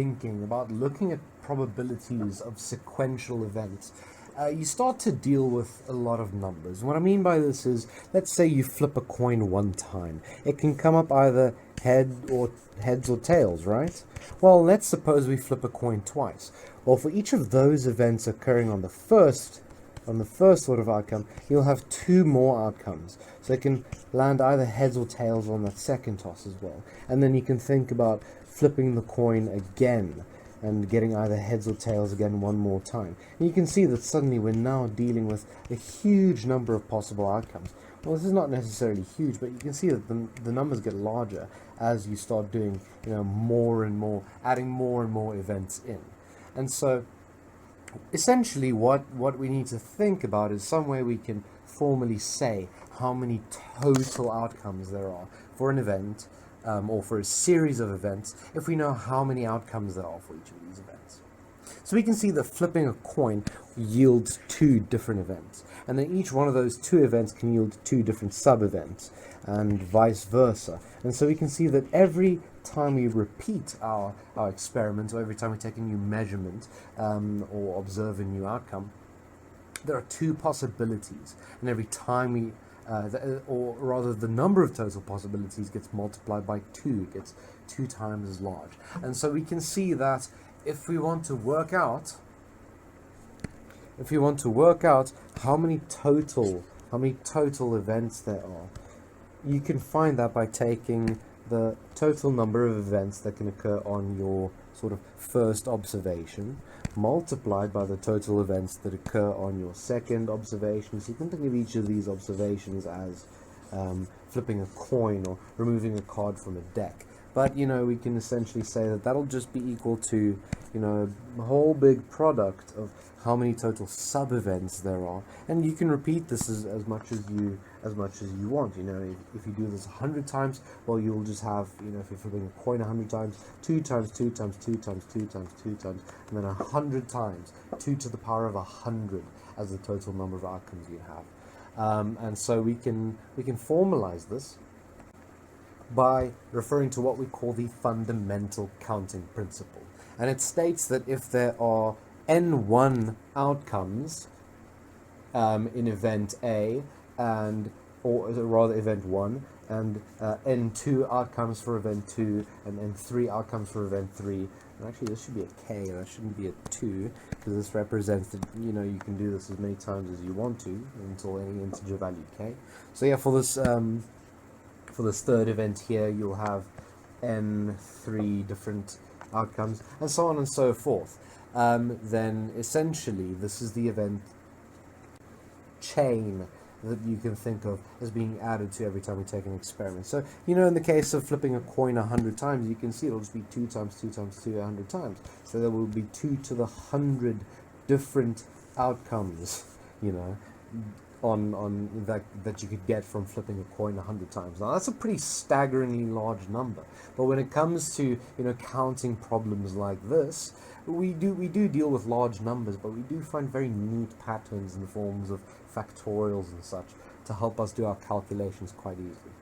thinking about looking at probabilities of sequential events, you start to deal with a lot of numbers. What I mean by this is, let's say you flip a coin one time. It can come up either heads or tails, right? Well, let's suppose we flip a coin twice. Well, for each of those events occurring on the first sort of outcome, you'll have two more outcomes. So it can land either heads or tails on that second toss as well. And then you can think about flipping the coin again and getting either heads or tails again one more time. And you can see that suddenly we're now dealing with a huge number of possible outcomes. Well, this is not necessarily huge, but you can see that the numbers get larger as you start doing, more and more, adding more and more events in. And so essentially what we need to think about is some way we can formally say how many total outcomes there are for an event, or for a series of events, if we know how many outcomes there are for each of these events. So we can see that flipping a coin yields two different events, and then each one of those two events can yield two different sub-events, and vice versa. And so we can see that every time we repeat our experiment, or every time we take a new measurement, or observe a new outcome, there are two possibilities, and every time we or rather the number of total possibilities gets multiplied by 2, it gets 2 times as large. And so we can see that if we want to work out how many total events there are, you can find that by taking the total number of events that can occur on your sort of first observation, multiplied by the total events that occur on your second observation. So you can think of each of these observations as flipping a coin or removing a card from a deck. But, we can essentially say that that'll just be equal to, a whole big product of how many total sub-events there are. And you can repeat this as much as you want. If you do this 100 times, well, you'll just have, if you're flipping a coin 100 times, 2 times 2 times 2 times 2 times 2 times, and then 100 times, 2 to the power of 100 as the total number of outcomes you have. And so we can formalize this by referring to what we call the fundamental counting principle. And it states that if there are n1 outcomes in event A, or rather event 1, and n2 outcomes for event 2, and n3 outcomes for event 3, and actually this should be a k, and that shouldn't be a 2, because this represents that, you can do this as many times as you want to, until any integer value k. So yeah, for this third event here, you'll have n3 different outcomes, and so on and so forth. Then essentially this is the event chain that you can think of as being added to every time we take an experiment. So, in the case of flipping a coin 100 times, you can see it'll just be 2 times 2 times 2 100 times. So there will be 2 to the 100 different outcomes, on that you could get from flipping a coin 100 times. Now that's a pretty staggeringly large number, but when it comes to counting problems like this, we do deal with large numbers, but we do find very neat patterns in the forms of factorials and such to help us do our calculations quite easily.